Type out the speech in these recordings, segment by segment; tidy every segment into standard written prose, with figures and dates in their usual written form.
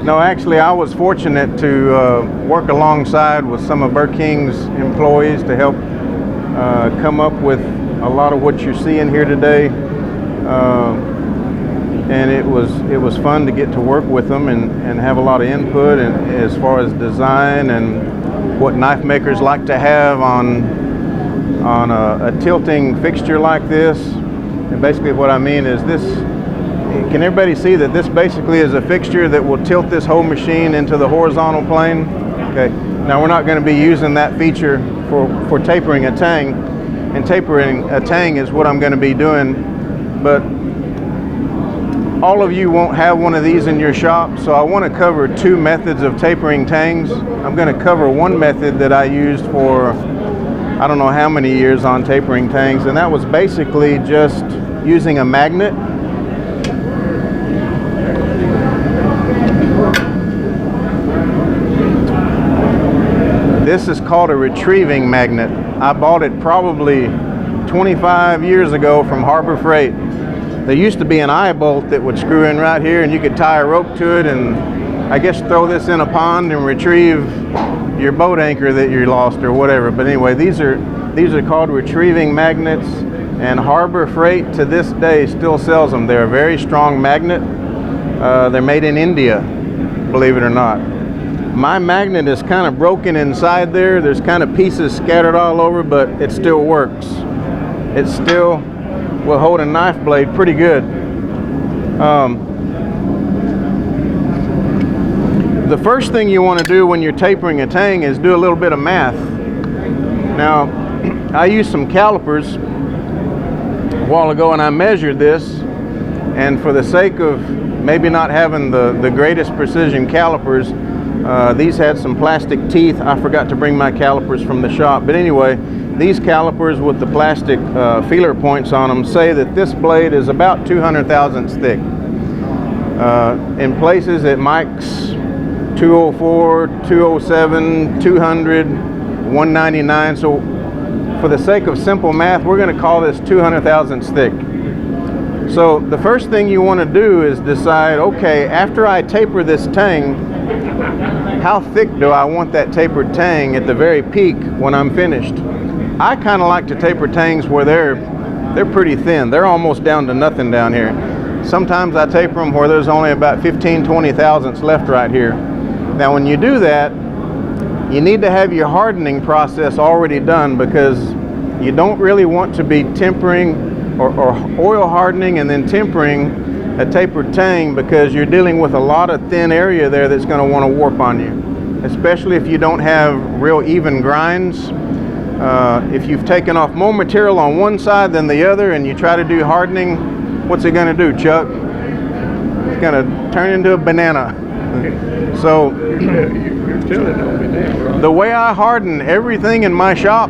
No, actually, I was fortunate to work alongside with some of Burr King's employees to help come up with a lot of what you're seeing here today. And it was fun to get to work with them and have a lot of input and as far as design and what knife makers like to have on a tilting fixture like this. And basically what I mean is this, can everybody see that this basically is a fixture that will tilt this whole machine into the horizontal plane? Okay, now we're not going to be using that feature for tapering a tang, and tapering a tang is what I'm going to be doing, but all of you won't have one of these in your shop, so I want to cover two methods of tapering tangs. I'm going to cover one method that I used for I don't know how many years on tapering tangs, and that was basically just using a magnet. This is called a retrieving magnet. I bought it probably 25 years ago from Harbor Freight. There used to be an eye bolt that would screw in right here, and you could tie a rope to it and I guess throw this in a pond and retrieve your boat anchor that you lost or whatever. But anyway, these are called retrieving magnets, and Harbor Freight to this day still sells them. They're a very strong magnet. They're made in India, believe it or not. My magnet is kind of broken inside there. There's kind of pieces scattered all over, but it still works. It still will hold a knife blade pretty good. The first thing you want to do when you're tapering a tang is do a little bit of math. Now, I used some calipers a while ago and I measured this, and for the sake of maybe not having the greatest precision calipers, these had some plastic teeth. I forgot to bring my calipers from the shop, but anyway, these calipers with the plastic feeler points on them say that this blade is about 200 thousandths thick. In places it mics 204, 207, 200, 199. So for the sake of simple math, we're going to call this 200 thousandths thick. So the first thing you want to do is decide, okay, after I taper this tang, how thick do I want that tapered tang at the very peak when I'm finished? I kind of like to taper tangs where they're pretty thin. They're almost down to nothing down here. Sometimes I taper them where there's only about 15, 20 thousandths left right here. Now when you do that, you need to have your hardening process already done, because you don't really want to be tempering or oil hardening and then tempering a tapered tang, because you're dealing with a lot of thin area there that's going to want to warp on you, especially if you don't have real even grinds. If you've taken off more material on one side than the other and you try to do hardening, what's it going to do, Chuck? It's going to turn into a banana. So you're telling on me now, right? The way I harden everything in my shop,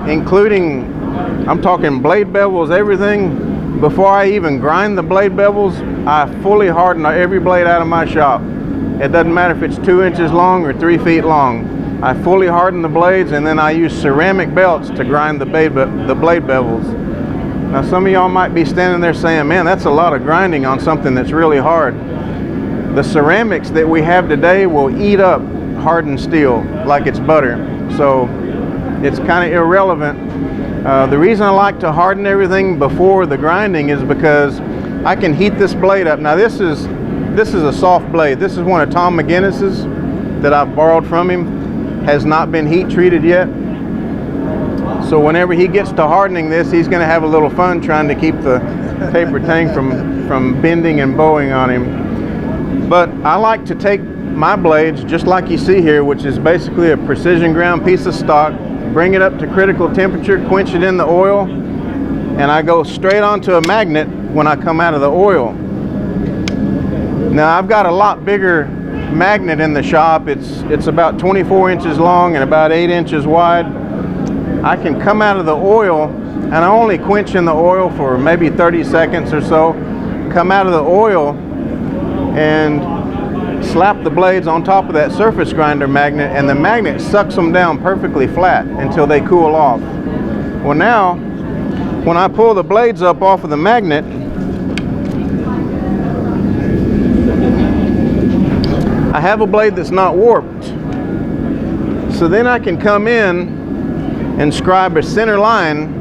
including, I'm talking blade bevels, everything, before I even grind the blade bevels, I fully harden every blade out of my shop. It doesn't matter if it's 2 inches long or 3 feet long. I fully harden the blades, and then I use ceramic belts to grind the blade bevels. Now some of y'all might be standing there saying, man, that's a lot of grinding on something that's really hard. The ceramics that we have today will eat up hardened steel like it's butter. So it's kind of irrelevant. The reason I like to harden everything before the grinding is because I can heat this blade up. Now this is a soft blade. This is one of Tom McGinnis's that I've borrowed from him. Has not been heat treated yet. So whenever he gets to hardening this, he's going to have a little fun trying to keep the taper tang from bending and bowing on him. But I like to take my blades, just like you see here, which is basically a precision ground piece of stock, bring it up to critical temperature, quench it in the oil, and I go straight onto a magnet when I come out of the oil. Now I've got a lot bigger magnet in the shop. It's about 24 inches long and about 8 inches wide. I can come out of the oil, and I only quench in the oil for maybe 30 seconds or so, come out of the oil and slap the blades on top of that surface grinder magnet, and the magnet sucks them down perfectly flat until they cool off. Well, now when I pull the blades up off of the magnet, have a blade that's not warped. So then I can come in and scribe a center line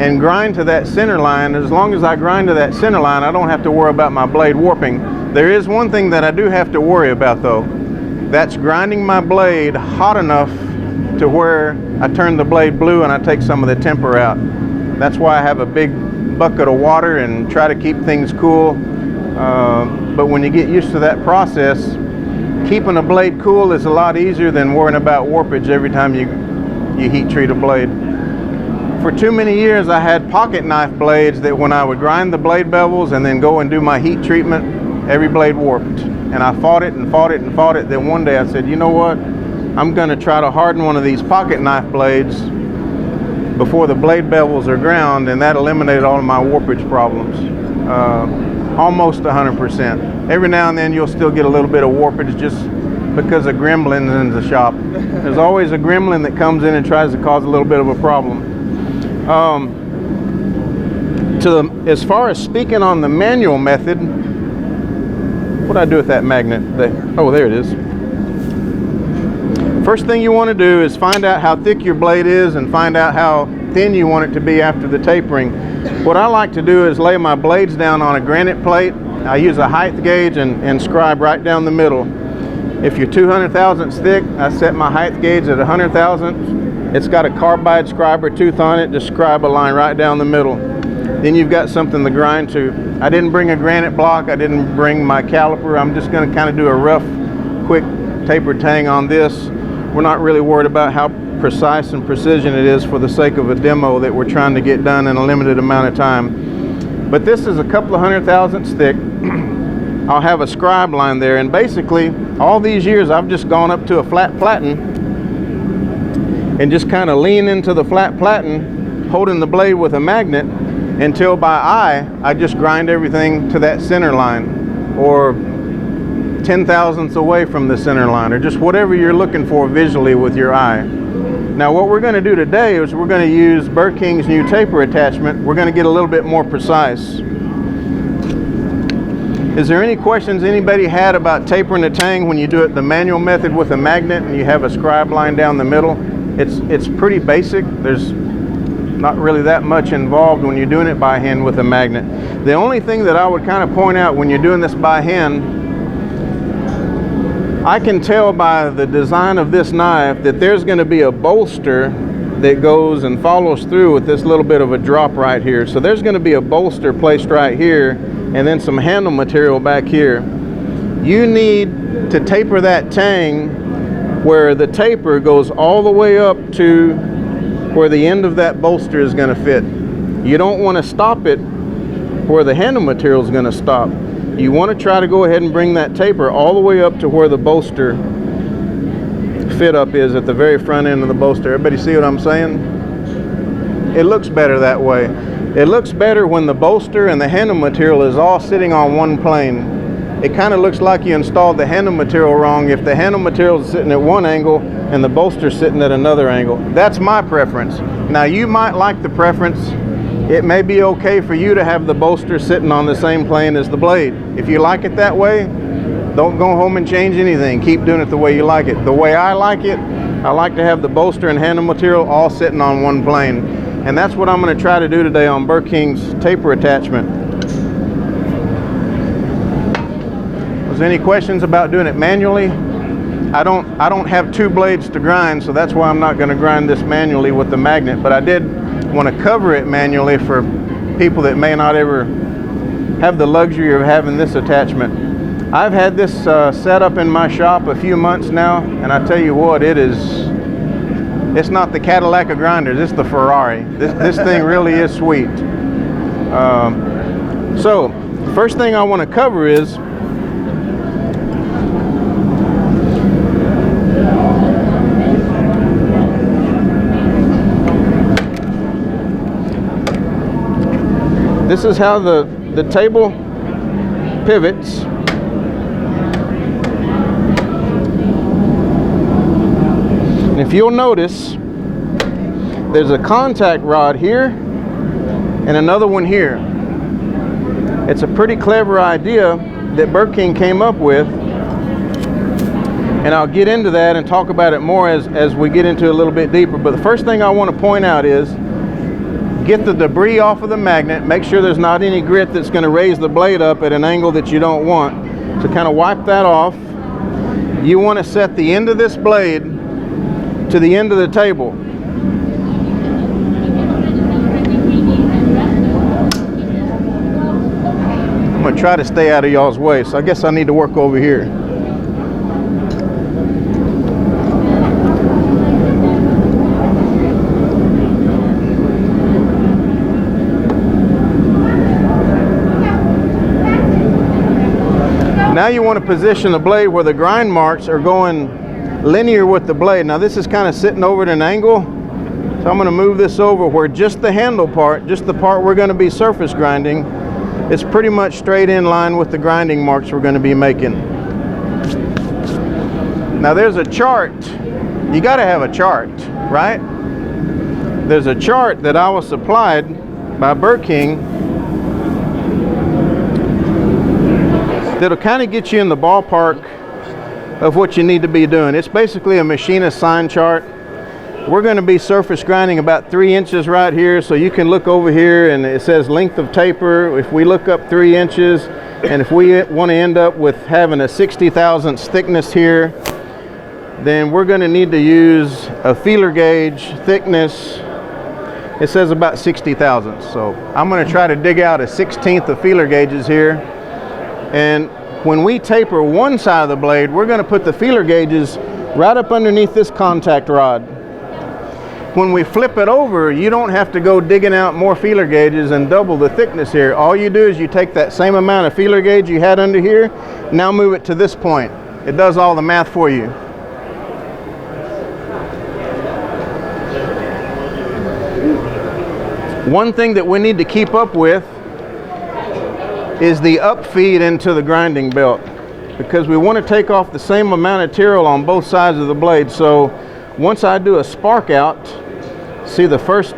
and grind to that center line. As long as I grind to that center line, I don't have to worry about my blade warping. There is one thing that I do have to worry about though. That's grinding my blade hot enough to where I turn the blade blue and I take some of the temper out. That's why I have a big bucket of water and try to keep things cool. But when you get used to that process, keeping a blade cool is a lot easier than worrying about warpage every time you heat treat a blade. For too many years I had pocket knife blades that when I would grind the blade bevels and then go and do my heat treatment, every blade warped. And I fought it and fought it and fought it. Then one day I said, you know what? I'm going to try to harden one of these pocket knife blades before the blade bevels are ground, and that eliminated all of my warpage problems. Almost 100%. Every now and then you'll still get a little bit of warpage just because of gremlins in the shop. There's always a gremlin that comes in and tries to cause a little bit of a problem. As far as speaking on the manual method, what do I do with that magnet? Oh, there it is. First thing you want to do is find out how thick your blade is and find out how thin you want it to be after the tapering. What I like to do is lay my blades down on a granite plate. I use a height gauge and scribe right down the middle. If you're 200 thousandths thick, I set my height gauge at 100 thousandths. It's got a carbide scriber tooth on it. Just scribe a line right down the middle. Then you've got something to grind to. I didn't bring a granite block. I didn't bring my caliper. I'm just going to kind of do a rough, quick taper tang on this. We're not really worried about how precise and precision it is for the sake of a demo that we're trying to get done in a limited amount of time. But this is a couple of 100 thousandths thick. I'll have a scribe line there, and basically all these years I've just gone up to a flat platen and just kind of lean into the flat platen, holding the blade with a magnet until by eye I just grind everything to that center line, or 10 thousandths away from the center line, or just whatever you're looking for visually with your eye. Now what we're going to do today is we're going to use Burr King's new taper attachment. We're going to get a little bit more precise. Is there any questions anybody had about tapering the tang when you do it the manual method with a magnet and you have a scribe line down the middle? It's pretty basic. There's not really that much involved when you're doing it by hand with a magnet. The only thing that I would kind of point out when you're doing this by hand, I can tell by the design of this knife that there's going to be a bolster that goes and follows through with this little bit of a drop right here. So there's going to be a bolster placed right here and then some handle material back here. You need to taper that tang where the taper goes all the way up to where the end of that bolster is going to fit. You don't want to stop it where the handle material is going to stop. You want to try to go ahead and bring that taper all the way up to where the bolster fit up is at the very front end of the bolster. Everybody see what I'm saying? It looks better that way. It looks better when the bolster and the handle material is all sitting on one plane. It kind of looks like you installed the handle material wrong if the handle material is sitting at one angle and the bolster sitting at another angle. That's my preference. Now you might like the preference. It may be okay for you to have the bolster sitting on the same plane as the blade. If you like it that way, don't go home and change anything. Keep doing it the way you like it. The way I like it, I like to have the bolster and handle material all sitting on one plane. And that's what I'm going to try to do today on Burr King's taper attachment. Was there any questions about doing it manually? I don't have two blades to grind, so that's why I'm not going to grind this manually with the magnet, but I did want to cover it manually for people that may not ever have the luxury of having this attachment. I've had this set up in my shop a few months now, and I tell you what, it's not the Cadillac of grinders, it's the Ferrari. This thing really is sweet. So first thing I want to cover is this is how the table pivots. And if you'll notice, there's a contact rod here and another one here. It's a pretty clever idea that Burr King came up with And I'll get into that and talk about it more as we get into it a little bit deeper. But the first thing I want to point out is get the debris off of the magnet. Make sure there's not any grit that's going to raise the blade up at an angle that you don't want. So kind of wipe that off. You want to set the end of this blade to the end of the table. I'm going to try to stay out of y'all's way, so I guess I need to work over here. Now you want to position the blade where the grind marks are going linear with the blade. Now this is kind of sitting over at an angle, so I'm going to move this over where just the handle part, just the part we're going to be surface grinding, is pretty much straight in line with the grinding marks we're going to be making. Now there's a chart. You got to have a chart, right? There's a chart that I was supplied by Burr King that'll kind of get you in the ballpark of what you need to be doing. It's basically a machinist sign chart. We're going to be surface grinding about 3 inches right here, so you can look over here and it says length of taper. If we look up 3 inches, and if we want to end up with having a 60 thousandths thickness here, then we're going to need to use a feeler gauge thickness. It says about 60 thousandths, so I'm going to try to dig out a 1/16 of feeler gauges here. And when we taper one side of the blade, we're going to put the feeler gauges right up underneath this contact rod. When we flip it over, you don't have to go digging out more feeler gauges and double the thickness here. All you do is you take that same amount of feeler gauge you had under here, now move it to this point. It does all the math for you. One thing that we need to keep up with is the up feed into the grinding belt, because we want to take off the same amount of material on both sides of the blade. So once I do a spark out, see the first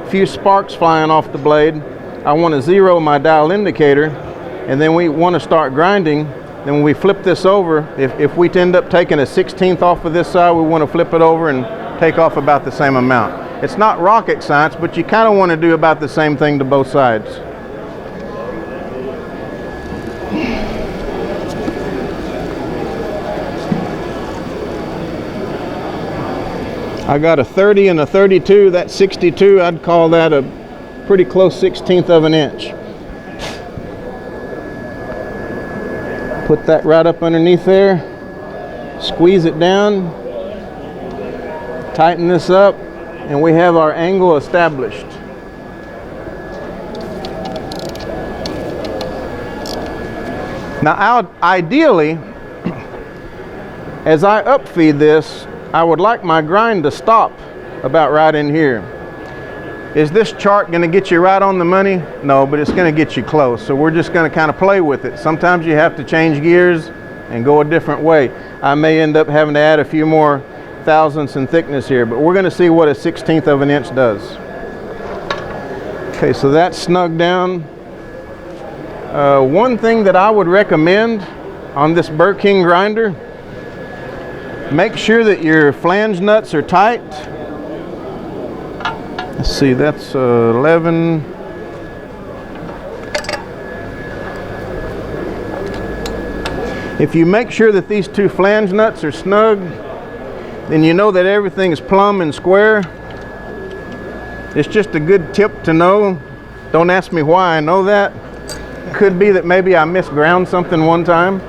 few sparks flying off the blade, I want to zero my dial indicator, and then we want to start grinding. Then when we flip this over, if we end up taking a 1/16 off of this side, we want to flip it over and take off about the same amount. It's not rocket science, but you kind of want to do about the same thing to both sides. I got a 30 and a 32, that's 62. I'd call that a pretty close 1/16 of an inch. Put that right up underneath there, squeeze it down, tighten this up, and we have our angle established. Now ideally, as I upfeed this, I would like my grind to stop about right in here. Is this chart going to get you right on the money? No, but it's going to get you close. So we're just going to kind of play with it. Sometimes you have to change gears and go a different way. I may end up having to add a few more thousandths in thickness here, but we're going to see what a 1/16 of an inch does. Okay, so that's snug down. One thing that I would recommend on this Burr King grinder, make sure that your flange nuts are tight. Let's see, that's 11. If you make sure that these two flange nuts are snug, then you know that everything is plumb and square. It's just a good tip to know. Don't ask me why I know that. Could be that maybe I misground something one time.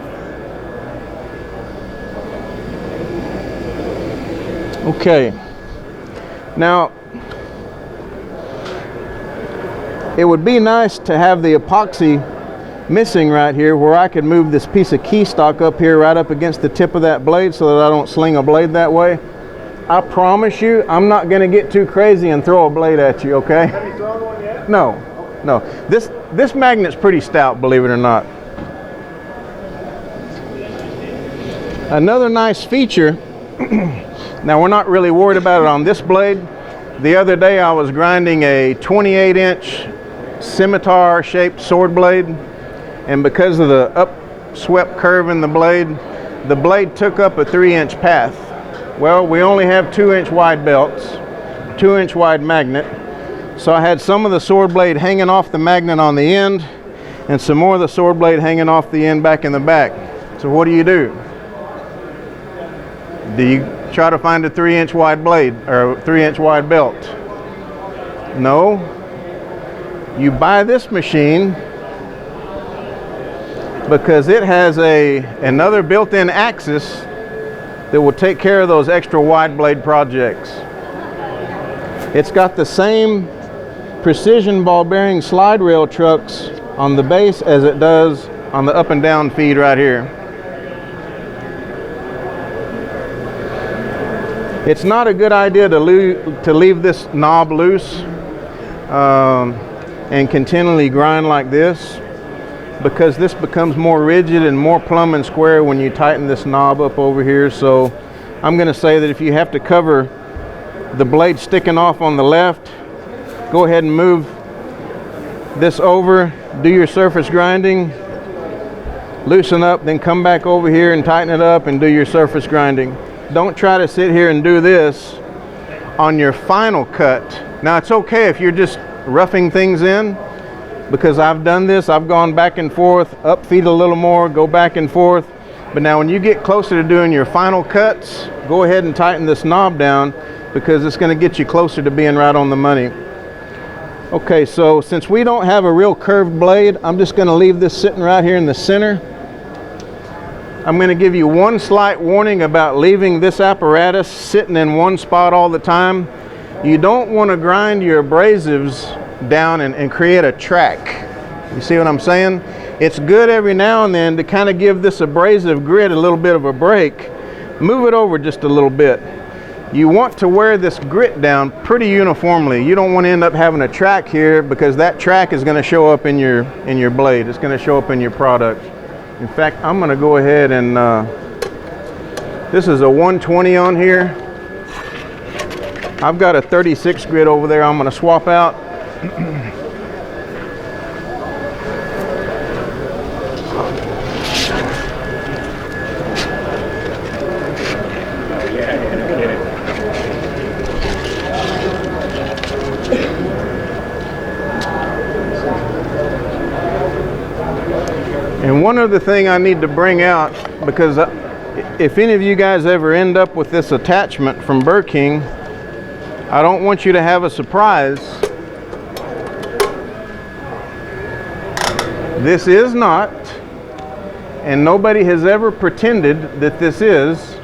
Okay, now it would be nice to have the epoxy missing right here where I could move this piece of key stock up here right up against the tip of that blade so that I don't sling a blade that way. I promise you, I'm not going to get too crazy and throw a blade at you, okay? Have you thrown one yet? No. This magnet's pretty stout, believe it or not. Another nice feature, now we're not really worried about it on this blade. The other day I was grinding a 28-inch scimitar-shaped sword blade, and because of the upswept curve in the blade, the blade took up a 3-inch path. Well, we only have 2-inch wide belts, 2-inch wide magnet. So I had some of the sword blade hanging off the magnet on the end and some more of the sword blade hanging off the end back in the back. So what do? Do you try to find a 3-inch wide blade or a 3-inch wide belt? No. You buy this machine because it has another built-in axis that will take care of those extra wide blade projects. It's got the same precision ball bearing slide rail trucks on the base as it does on the up and down feed right here. It's not a good idea to leave this knob loose and continually grind like this, because this becomes more rigid and more plumb and square when you tighten this knob up over here. So I'm going to say that if you have to cover the blade sticking off on the left, go ahead and move this over, do your surface grinding, loosen up, then come back over here and tighten it up and do your surface grinding. Don't try to sit here and do this on your final cut. Now it's okay if you're just roughing things in, because I've done this. I've gone back and forth, up feed a little more, go back and forth. But now when you get closer to doing your final cuts, go ahead and tighten this knob down, because it's going to get you closer to being right on the money. Okay, so since we don't have a real curved blade, I'm just going to leave this sitting right here in the center. I'm going to give you one slight warning about leaving this apparatus sitting in one spot all the time. You don't want to grind your abrasives down and create a track. You see what I'm saying? It's good every now and then to kind of give this abrasive grit a little bit of a break. Move it over just a little bit. You want to wear this grit down pretty uniformly. You don't want to end up having a track here, because that track is going to show up in your blade. It's going to show up in your product. In fact, I'm going to go ahead and this is a 120 on here. I've got a 36 grit over there I'm going to swap out. And one other thing I need to bring out, because if any of you guys ever end up with this attachment from Burr King, I don't want you to have a surprise. This is not, and nobody has ever pretended that this is,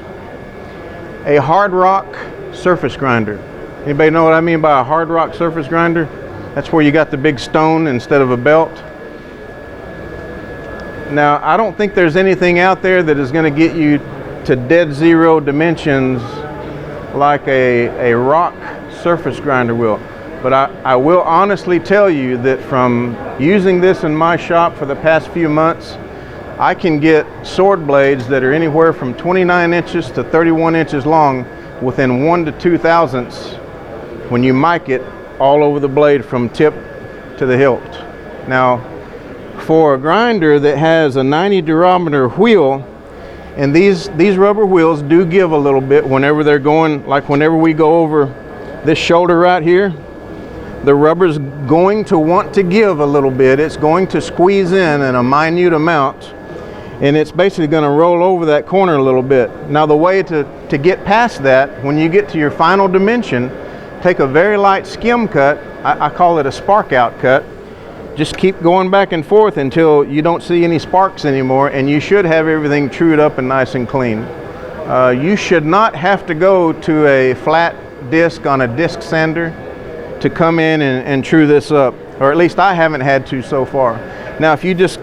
a hard rock surface grinder. Anybody know what I mean by a hard rock surface grinder? That's where you got the big stone instead of a belt. Now, I don't think there's anything out there that is going to get you to dead zero dimensions like a rock surface grinder will. But I will honestly tell you that from using this in my shop for the past few months, I can get sword blades that are anywhere from 29 inches to 31 inches long within 1 to 2 thousandths when you mic it all over the blade from tip to the hilt. Now, for a grinder that has a 90 durometer wheel, and these rubber wheels do give a little bit whenever they're going, like whenever we go over this shoulder right here, the rubber's going to want to give a little bit. It's going to squeeze in a minute amount, and it's basically going to roll over that corner a little bit. Now the way to get past that, when you get to your final dimension, take a very light skim cut. I call it a spark out cut. Just keep going back and forth until you don't see any sparks anymore, and you should have everything trued up and nice and clean. You should not have to go to a flat disc on a disc sander to come in and true this up, or at least I haven't had to so far. Now if you just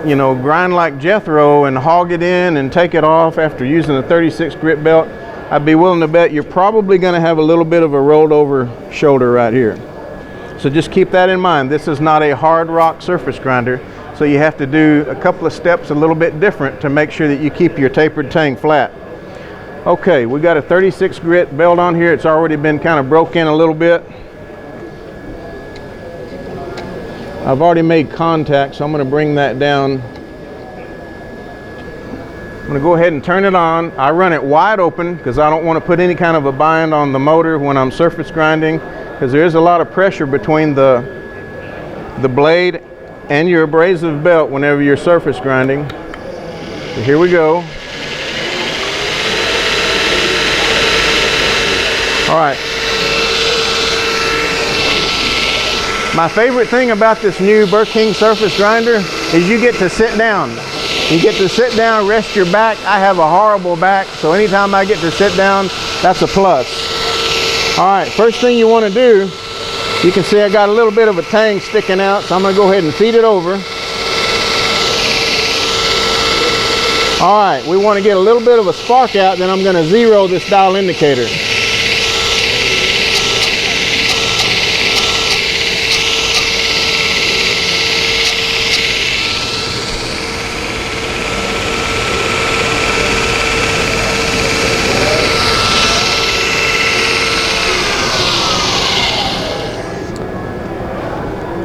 grind like Jethro and hog it in and take it off after using a 36 grit belt, I'd be willing to bet you're probably going to have a little bit of a rolled over shoulder right here. So just keep that in mind. This is not a hard rock surface grinder, so you have to do a couple of steps a little bit different to make sure that you keep your tapered tang flat. Okay, we got a 36 grit belt on here. It's already been kind of broke in a little bit. I've already made contact, so I'm going to bring that down I'm gonna go ahead and turn it on. I run it wide open because I don't want to put any kind of a bind on the motor when I'm surface grinding, because there is a lot of pressure between the blade and your abrasive belt whenever you're surface grinding. So here we go. All right. My favorite thing about this new Burr King Surface Grinder is you get to sit down. You get to sit down, rest your back. I have a horrible back, so anytime I get to sit down, that's a plus. All right, first thing you want to do, you can see I got a little bit of a tang sticking out, so I'm going to go ahead and feed it over. All right, we want to get a little bit of a spark out, then I'm going to zero this dial indicator.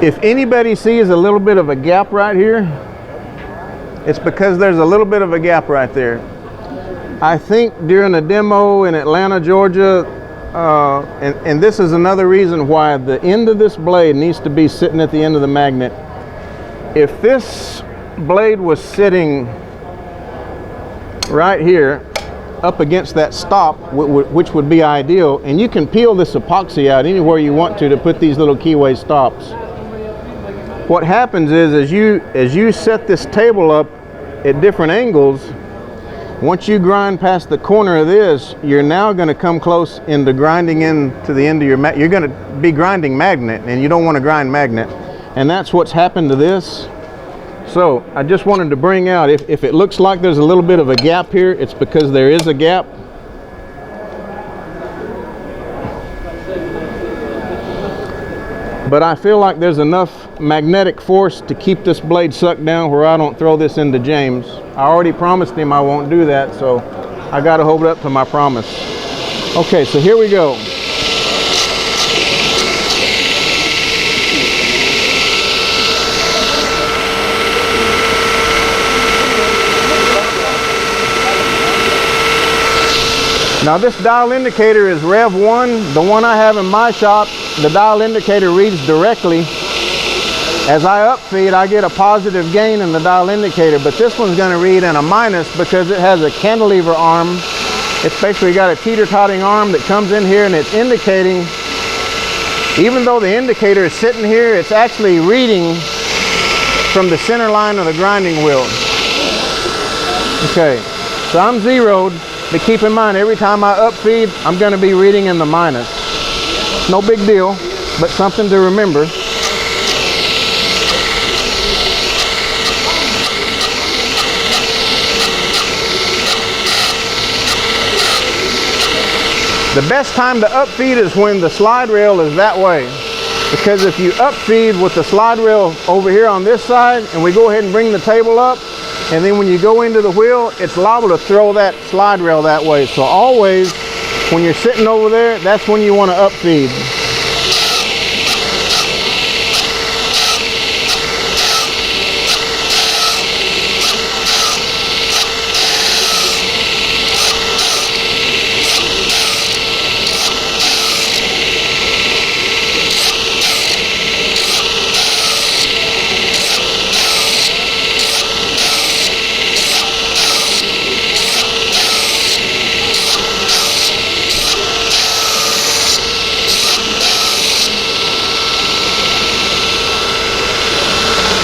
If anybody sees a little bit of a gap right here, it's because there's a little bit of a gap right there. I think during a demo in Atlanta, Georgia, and this is another reason why the end of this blade needs to be sitting at the end of the magnet. If this blade was sitting right here up against that stop, which would be ideal, and you can peel this epoxy out anywhere you want to put these little keyway stops. What happens is as you set this table up at different angles, once you grind past the corner of this, you're now going to come close into grinding into the end of your you're going to be grinding magnet, and you don't want to grind magnet, and that's what's happened to this. So I just wanted to bring out, if it looks like there's a little bit of a gap here, it's because there is a gap. But I feel like there's enough magnetic force to keep this blade sucked down where I don't throw this into James. I already promised him I won't do that, so I got to hold up to my promise. Okay, so here we go. Now this dial indicator is Rev 1. The one I have in my shop, the dial indicator reads directly. As I upfeed, I get a positive gain in the dial indicator, but this one's going to read in a minus because it has a cantilever arm. It's basically got a teeter-totting arm that comes in here, and it's indicating, even though the indicator is sitting here, it's actually reading from the center line of the grinding wheel. Okay, so I'm zeroed. But keep in mind, every time I upfeed, I'm going to be reading in the minus. No big deal, but something to remember. The best time to upfeed is when the slide rail is that way. Because if you upfeed with the slide rail over here on this side, and we go ahead and bring the table up, and then when you go into the wheel, it's liable to throw that slide rail that way. So always, when you're sitting over there, that's when you want to upfeed.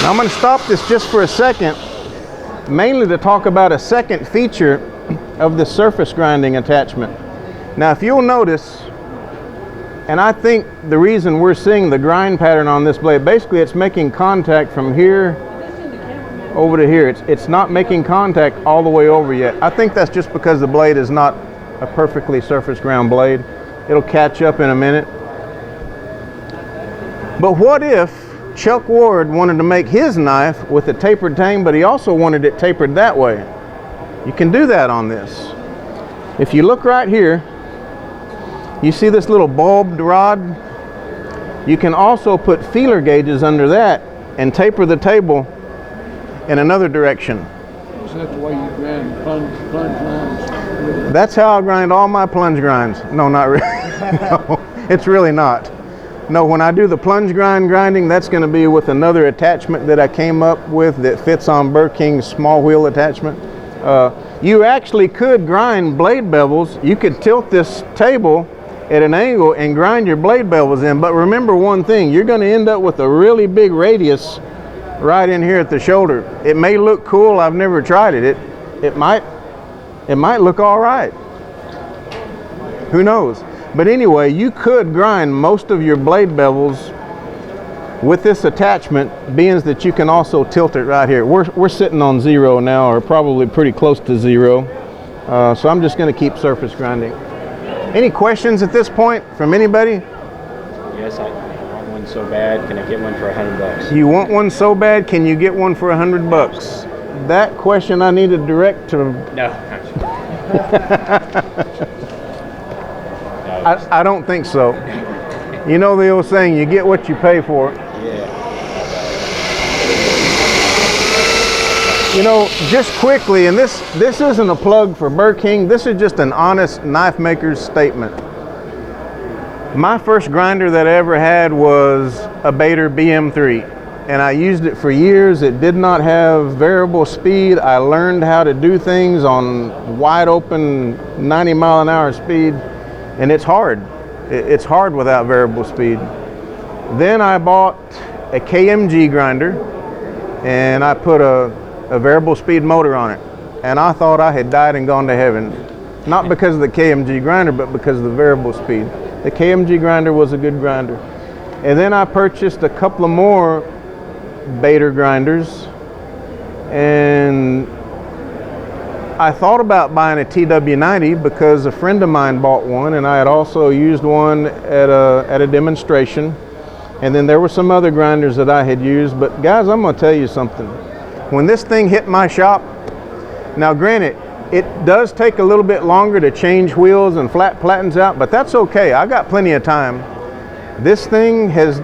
Now I'm going to stop this just for a second, mainly to talk about a second feature of the surface grinding attachment. Now if you'll notice, and I think the reason we're seeing the grind pattern on this blade, basically it's making contact from here over to here. It's not making contact all the way over yet. I think that's just because the blade is not a perfectly surface ground blade. It'll catch up in a minute. But what if Chuck Ward wanted to make his knife with a tapered tang, but he also wanted it tapered that way? You can do that on this. If you look right here, you see this little bulbed rod? You can also put feeler gauges under that and taper the table in another direction. Is that the way you grind plunge lines? That's how I grind all my plunge grinds. No, not really. No, it's really not. No, when I do the plunge grinding, that's going to be with another attachment that I came up with that fits on Burr King's small wheel attachment. You actually could grind blade bevels. You could tilt this table at an angle and grind your blade bevels in, but remember one thing, you're going to end up with a really big radius right in here at the shoulder. It may look cool. I've never tried it. It might look all right. Who knows? But anyway, you could grind most of your blade bevels with this attachment, being that you can also tilt it right here. We're sitting on 0 now, or probably pretty close to 0. So I'm just going to keep surface grinding. Any questions at this point from anybody? Yes, I want one so bad. Can I get one for $100? You want one so bad, can you get one for $100? That question I need to direct to... No. I don't think so. You know the old saying, you get what you pay for. Yeah. You know, just quickly, and this isn't a plug for Burr King, this is just an honest knife maker's statement. My first grinder that I ever had was a Bader BM3, and I used it for years. It did not have variable speed. I learned how to do things on wide open 90-mile-an-hour speed, and it's hard. It's hard without variable speed. Then I bought a KMG grinder, and I put a variable speed motor on it, and I thought I had died and gone to heaven. Not because of the KMG grinder, but because of the variable speed. The KMG grinder was a good grinder. And then I purchased a couple of more Bader grinders, and I thought about buying a TW90 because a friend of mine bought one, and I had also used one at a demonstration. And then there were some other grinders that I had used. But guys, I'm going to tell you something. When this thing hit my shop, now granted, it does take a little bit longer to change wheels and flat plattens out, but that's okay. I got plenty of time. This thing has,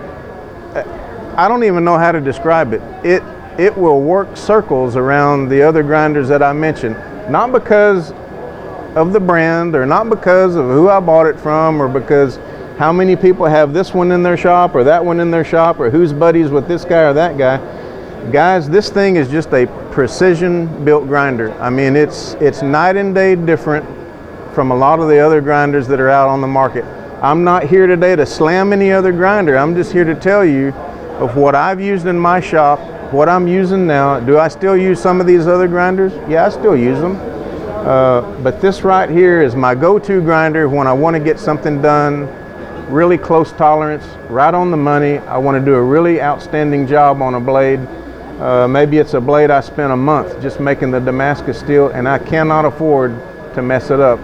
I don't even know how to describe it. It will work circles around the other grinders that I mentioned. Not because of the brand, or not because of who I bought it from, or because how many people have this one in their shop or that one in their shop, or who's buddies with this guy or that guy. Guys, this thing is just a precision built grinder. I mean, it's night and day different from a lot of the other grinders that are out on the market. I'm not here today to slam any other grinder. I'm just here to tell you of what I've used in my shop, what I'm using now. Do I still use some of these other grinders? Yeah, I still use them. But this right here is my go-to grinder when I want to get something done, really close tolerance, right on the money. I want to do a really outstanding job on a blade. Maybe it's a blade I spent a month just making the Damascus steel, and I cannot afford to mess it up.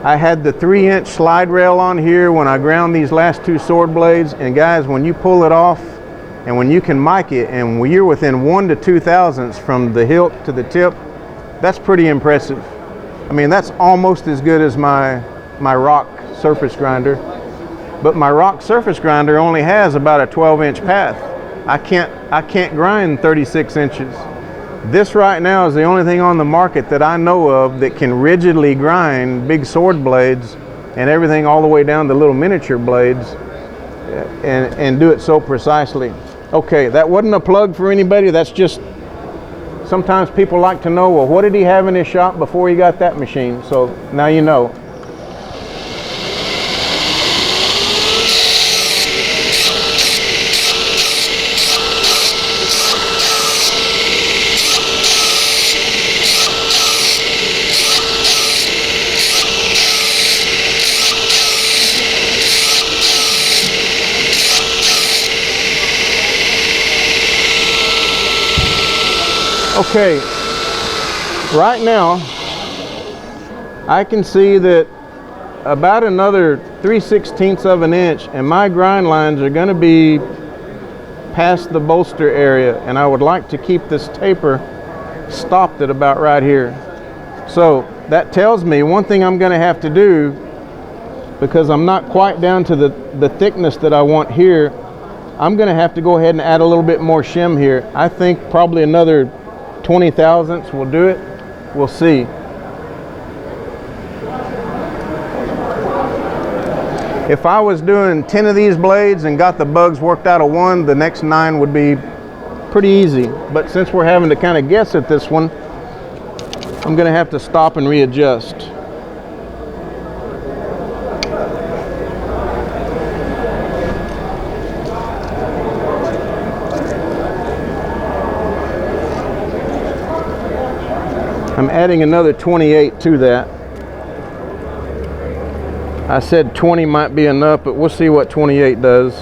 I had the 3-inch slide rail on here when I ground these last two sword blades, and guys, when you pull it off and when you can mic it and when you're within 1 to 2 thousandths from the hilt to the tip, that's pretty impressive. I mean, that's almost as good as my rock surface grinder, but my rock surface grinder only has about a 12-inch path. I can't grind 36 inches. This right now is the only thing on the market that I know of that can rigidly grind big sword blades and everything all the way down to little miniature blades and do it so precisely. Okay, that wasn't a plug for anybody. That's just, sometimes people like to know, well, what did he have in his shop before he got that machine? So now you know. Okay, right now I can see that about another 3/16 of an inch and my grind lines are going to be past the bolster area, and I would like to keep this taper stopped at about right here. So that tells me one thing I'm going to have to do, because I'm not quite down to the thickness that I want here, I'm going to have to go ahead and add a little bit more shim here. I think probably another 20 thousandths will do it. We'll see. If I was doing 10 of these blades and got the bugs worked out of one, the next 9 would be pretty easy. But since we're having to kind of guess at this one, I'm going to have to stop and readjust. I'm adding another 28 to that. I said 20 might be enough, but we'll see what 28 does.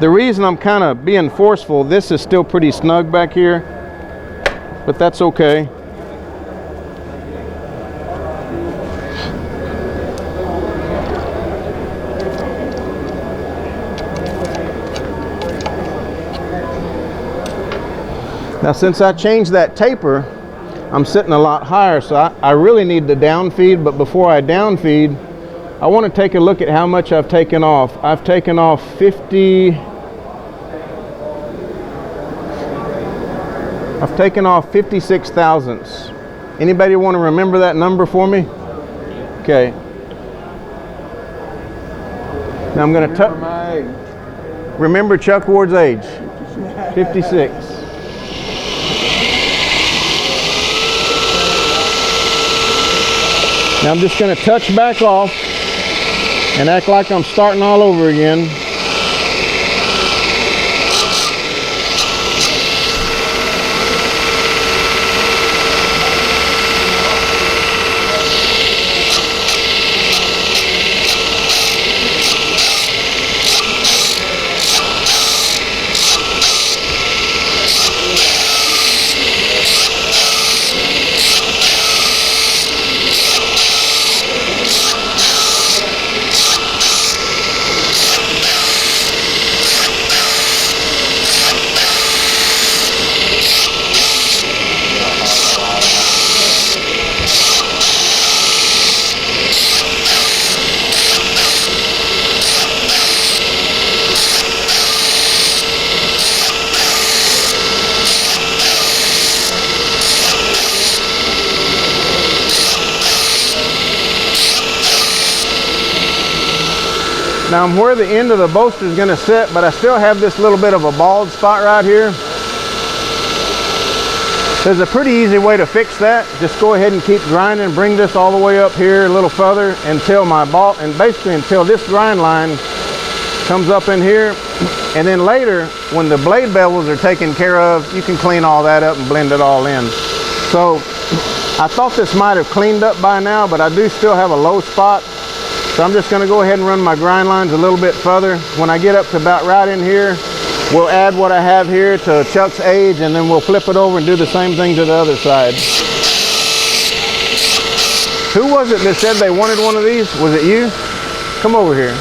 The reason I'm kind of being forceful, this is still pretty snug back here, but that's okay. Now since I changed that taper, I'm sitting a lot higher, so I really need to downfeed, but before I downfeed, I want to take a look at how much I've taken off. I've taken off 50, I've taken off 56 thousandths. Anybody want to remember that number for me? Okay. Now I'm going to remember Chuck Ward's age. 56. Now I'm just going to touch back off and act like I'm starting all over again. Now I'm where the end of the bolster is going to sit, but I still have this little bit of a bald spot right here. There's a pretty easy way to fix that. Just go ahead and keep grinding, bring this all the way up here a little further until my ball, and basically until this grind line comes up in here. And then later, when the blade bevels are taken care of, you can clean all that up and blend it all in. So I thought this might have cleaned up by now, but I do still have a low spot. So I'm just going to go ahead and run my grind lines a little bit further. When I get up to about right in here, we'll add what I have here to Chuck's age, and then we'll flip it over and do the same thing to the other side. Who was it that said they wanted one of these? Was it you? Come over here.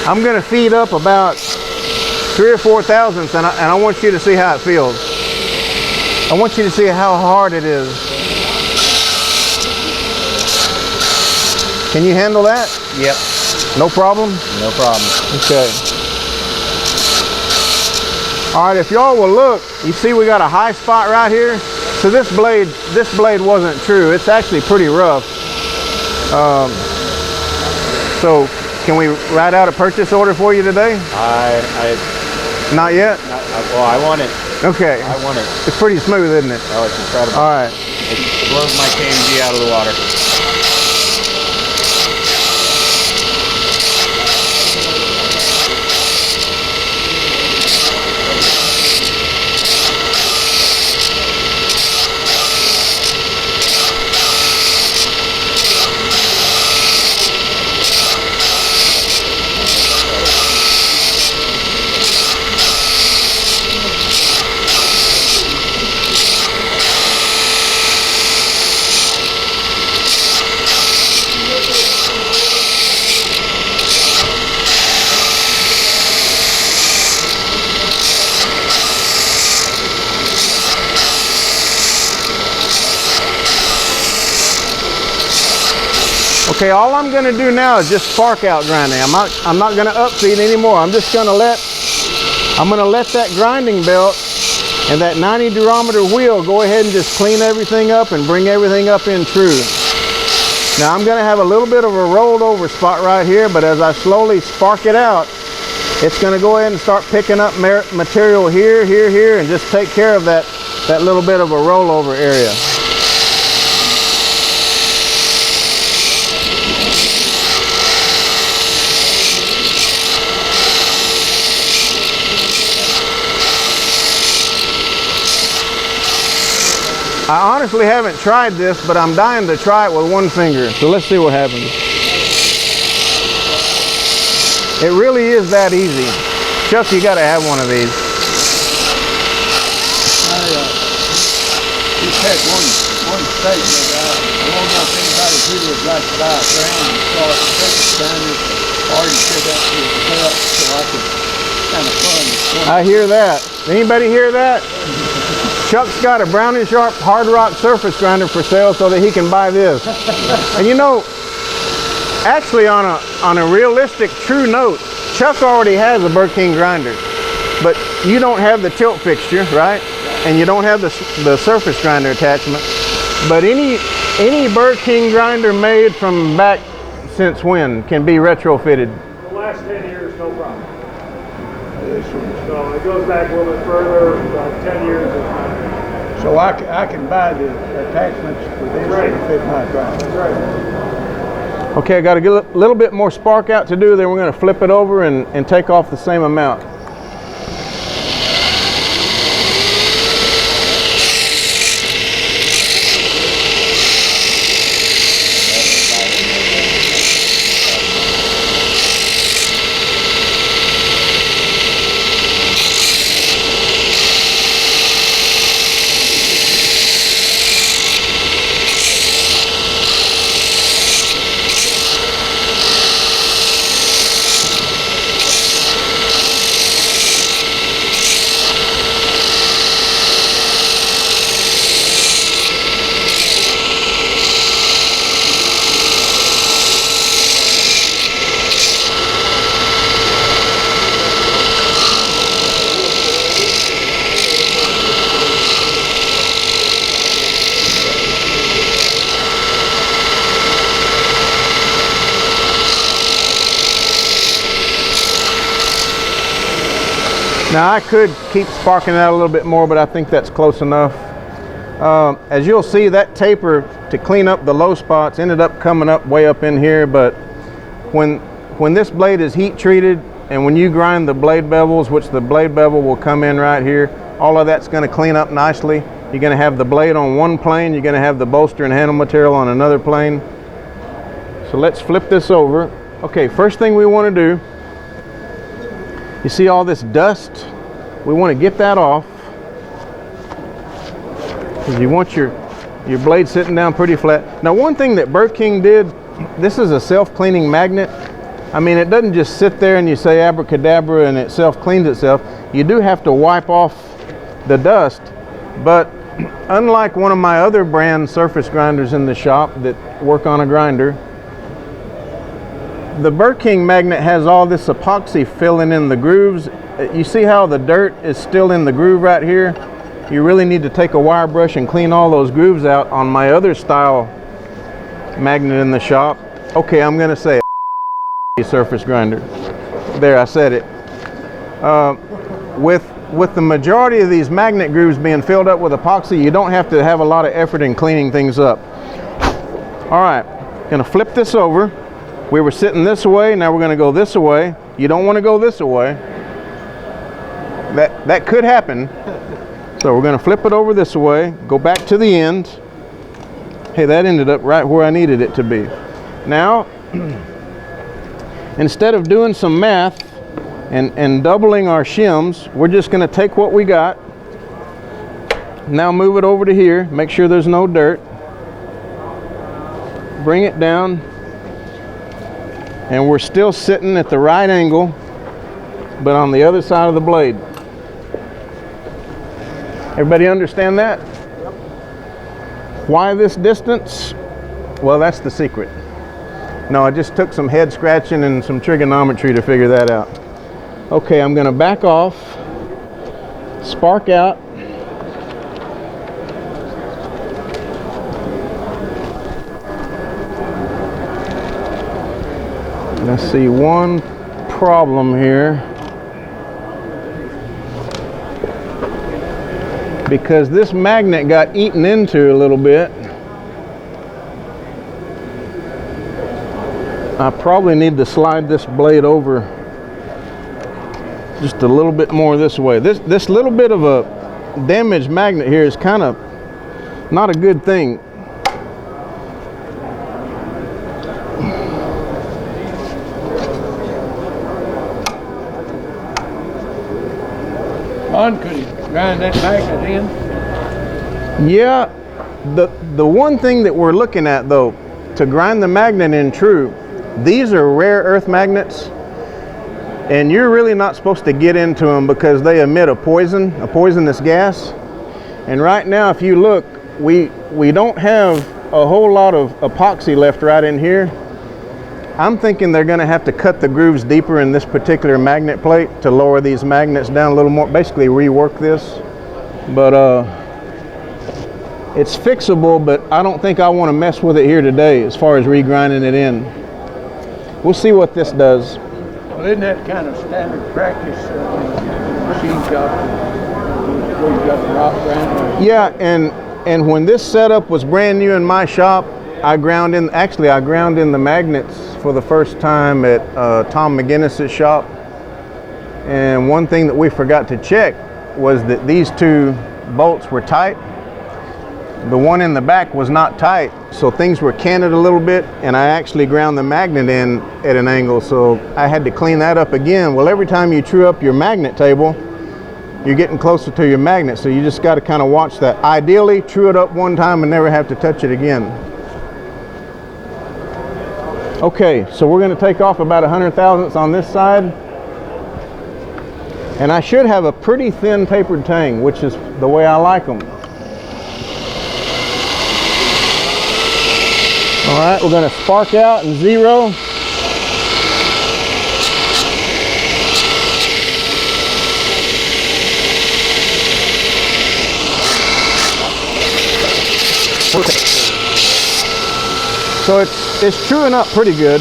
I'm going to feed up about 3 or 4 thousandths, and I want you to see how it feels. I want you to see how hard it is. Can you handle that? Yep. No problem? No problem. Okay. All right, if y'all will look, you see we got a high spot right here. So this blade wasn't true. It's actually pretty rough. So can we write out a purchase order for you today? Not Not yet? well, I want it. Okay. I want it. It's pretty smooth, isn't it? Oh, it's incredible. All right. It blows my KMG out of the water. Okay, all I'm going to do now is just spark out grinding. I'm not going to upfeed anymore. I'm just going to let that grinding belt and that 90 durometer wheel go ahead and just clean everything up and bring everything up in true. Now I'm going to have a little bit of a rolled over spot right here, but as I slowly spark it out, it's going to go ahead and start picking up material here, here, here, and just take care of that little bit of a rollover area. I honestly haven't tried this, but I'm dying to try it with one finger. So let's see what happens. It really is that easy. Chuck, you got to have one of these. I just had one statement. I don't know if anybody here would like to buy a ground and start a surface grinder. Already said that to the belt, so I could kind of fun. I hear that. Anybody hear that? Chuck's got a Brown & Sharp hard rock surface grinder for sale so that he can buy this. And you know, actually on a realistic, true note, Chuck already has a Burr King grinder, but you don't have the tilt fixture, right? And you don't have the surface grinder attachment. But any Burr King grinder made from back since when can be retrofitted? The last 10 years, no problem. So it goes back a little bit further, about 10 years is fine. So I can buy the attachments for this and fit my grinder. Right. Okay, I got a little bit more spark out to do, then we're going to flip it over and take off the same amount. Now I could keep sparking that a little bit more, but I think that's close enough. As you'll see, that taper to clean up the low spots ended up coming up way up in here, but when this blade is heat treated and when you grind the blade bevels, which the blade bevel will come in right here, all of that's going to clean up nicely. You're going to have the blade on one plane, you're going to have the bolster and handle material on another plane. So let's flip this over. Okay, first thing we want to do, you see all this dust? We want to get that off, because you want your blade sitting down pretty flat. Now one thing that Burr King did, this is a self-cleaning magnet. I mean, it doesn't just sit there and you say abracadabra and it self-cleans itself. You do have to wipe off the dust, but unlike one of my other brand surface grinders in the shop that work on a grinder, the Burr King magnet has all this epoxy filling in the grooves. You see how the dirt is still in the groove right here? You really need to take a wire brush and clean all those grooves out on my other style magnet in the shop. Okay, I'm gonna say surface grinder. There, I said it. With the majority of these magnet grooves being filled up with epoxy, you don't have to have a lot of effort in cleaning things up. All right, gonna flip this over. We were sitting this way, now we're going to go this way. You don't want to go this way. That could happen. So we're going to flip it over this way, go back to the end. Hey, that ended up right where I needed it to be. Now, instead of doing some math and doubling our shims, we're just going to take what we got. Now move it over to here, make sure there's no dirt. Bring it down. And we're still sitting at the right angle, but on the other side of the blade. Everybody understand that? Why this distance? Well, that's the secret. No, I just took some head scratching and some trigonometry to figure that out. Okay, I'm gonna back off, spark out. And I see one problem here. Because this magnet got eaten into a little bit, I probably need to slide this blade over just a little bit more this way. This little bit of a damaged magnet here is kind of not a good thing. Ron, could he grind that magnet in? Yeah, the one thing that we're looking at though, to grind the magnet in true, these are rare earth magnets, and you're really not supposed to get into them because they emit a poisonous gas. And right now, if you look, we don't have a whole lot of epoxy left right in here. I'm thinking they're going to have to cut the grooves deeper in this particular magnet plate to lower these magnets down a little more, basically rework this. But it's fixable, but I don't think I want to mess with it here today as far as regrinding it in. We'll see what this does. Well, isn't that kind of standard practice in the machine shop where you got the rock grinder? Yeah, and when this setup was brand new in my shop, I ground in the magnets for the first time at Tom McGinnis's shop. And one thing that we forgot to check was that these two bolts were tight. The one in the back was not tight, so things were canted a little bit, and I actually ground the magnet in at an angle, so I had to clean that up again. Well, every time you true up your magnet table, you're getting closer to your magnet, so you just got to kind of watch that. Ideally, true it up one time and never have to touch it again. Okay, so we're going to take off about 100 thousandths on this side, and I should have a pretty thin tapered tang, which is the way I like them. All right, we're going to spark out and zero. So it's truing up pretty good.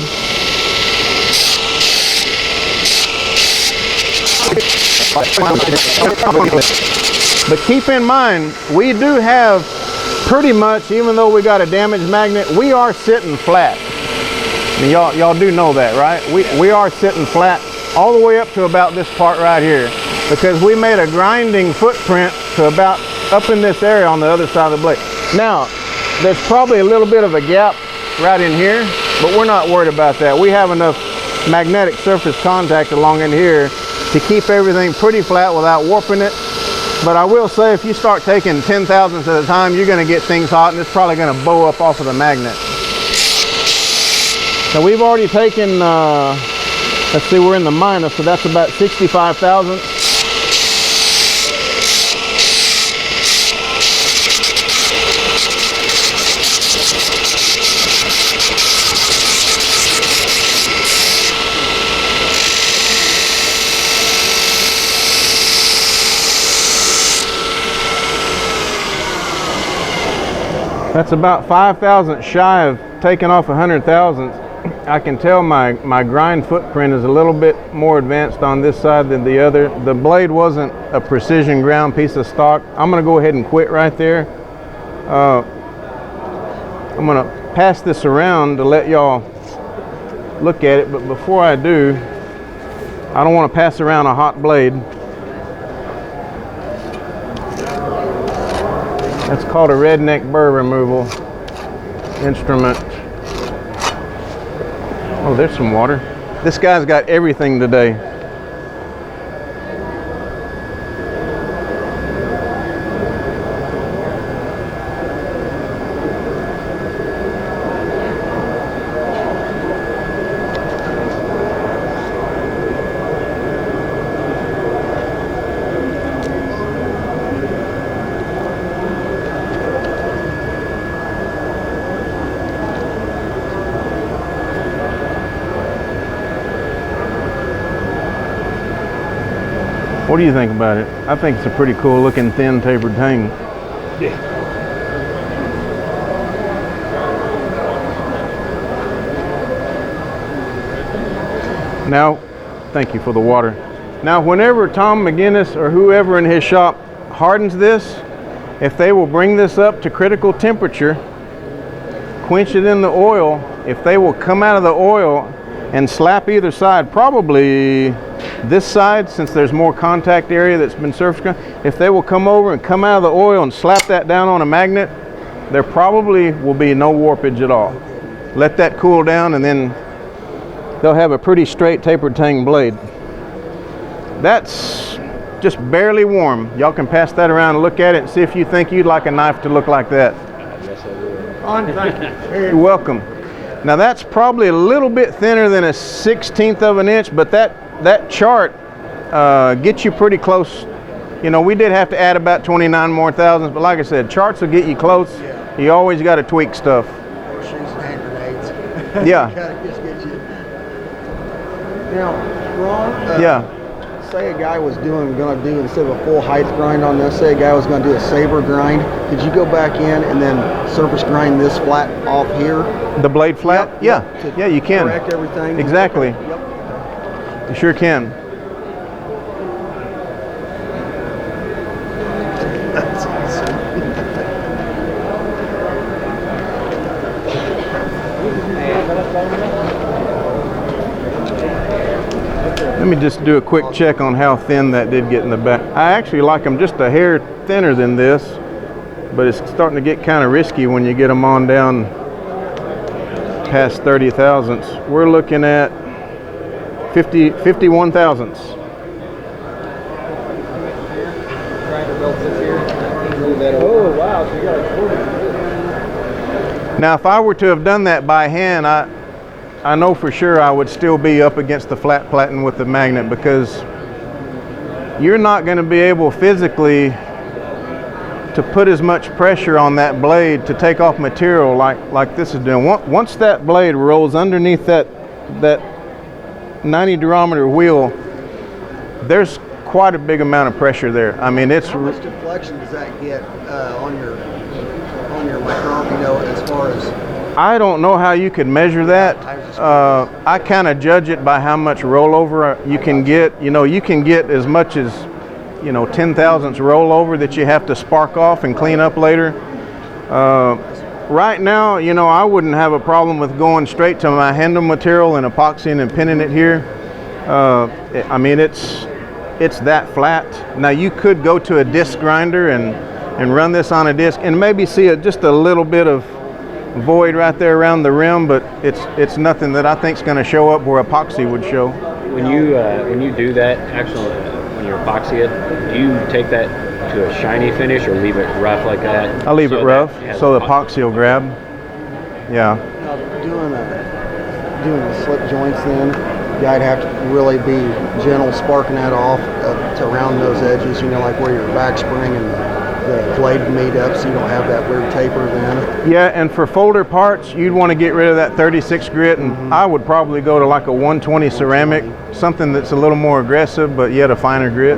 But keep in mind, we do have pretty much, even though we got a damaged magnet, we are sitting flat. I mean, y'all do know that, right? We are sitting flat all the way up to about this part right here, because we made a grinding footprint to about up in this area on the other side of the blade. Now, there's probably a little bit of a gap right in here, but we're not worried about that. We have enough magnetic surface contact along in here to keep everything pretty flat without warping it. But I will say, if you start taking 10 thousandths at a time, you're going to get things hot, and it's probably going to bow up off of the magnet. So we've already taken, let's see, we're in the minus, so that's about 65 thousandths. That's about 5 thousandths shy of taking off 100 thousandths. I can tell my grind footprint is a little bit more advanced on this side than the other. The blade wasn't a precision ground piece of stock. I'm going to go ahead and quit right there. I'm going to pass this around to let y'all look at it, but before I do, I don't want to pass around a hot blade. That's called a redneck burr removal instrument. Oh, there's some water. This guy's got everything today. What do you think about it? I think it's a pretty cool looking thin tapered tang. Yeah. Now, thank you for the water. Now, whenever Tom McGinnis or whoever in his shop hardens this, if they will bring this up to critical temperature, quench it in the oil, if they will come out of the oil and slap either side, probably this side, since there's more contact area that's been surface ground, if they will come over and come out of the oil and slap that down on a magnet, there probably will be no warpage at all. Let that cool down and then they'll have a pretty straight tapered tang blade. That's just barely warm. Y'all can pass that around and look at it and see if you think you'd like a knife to look like that. You're welcome. Now that's probably a little bit thinner than a 1/16 of an inch, but that chart gets you pretty close. You know, we did have to add about 29 more thousandths, but like I said, charts will get you close. Yeah. You always got to tweak stuff. Shoes and hand grenades. Yeah. Gotta just get you. Now, Ron. Yeah. Say a guy was gonna do instead of a full height grind on this. Say a guy was gonna do a saber grind. Could you go back in and then surface grind this flat off here? The blade flat? Yep, Yeah. to Yeah, you can. correct everything. Exactly. Okay. Yep. You sure can. That's awesome. Let me just do a quick check on how thin that did get in the back. I actually like them just a hair thinner than this, but it's starting to get kind of risky when you get them on down past 30 thousandths. We're looking at 51 thousandths. Oh, wow. So you got a Now, if I were to have done that by hand, I know for sure I would still be up against the flat platen with the magnet, because you're not going to be able physically to put as much pressure on that blade to take off material like this is doing. Once that blade rolls underneath that 90 durometer wheel, there's quite a big amount of pressure there. I mean, it's... How much deflection does that get on your micron, you know, as far as... I don't know how you could measure that. I kind of judge it by how much rollover you can get. You know, you can get as much as, 10 thousandths rollover that you have to spark off and clean up later. Right now, I wouldn't have a problem with going straight to my handle material and epoxying and pinning it here. I mean, it's that flat. Now you could go to a disc grinder and run this on a disc and maybe see just a little bit of void right there around the rim, but it's nothing that I think is going to show up where epoxy would show. When you do that, actually, when you epoxy it, do you take that to a shiny finish or leave it rough like that? I leave it rough so the epoxy will grab. Yeah. Now, doing the slip joints then, the guy'd have to really be gentle sparking that off to round those edges, like where your back spring and the blade meet up, so you don't have that weird taper then. Yeah, and for folder parts, you'd want to get rid of that 36 grit, and I would probably go to like a 120 ceramic, something that's a little more aggressive, but yet a finer grit.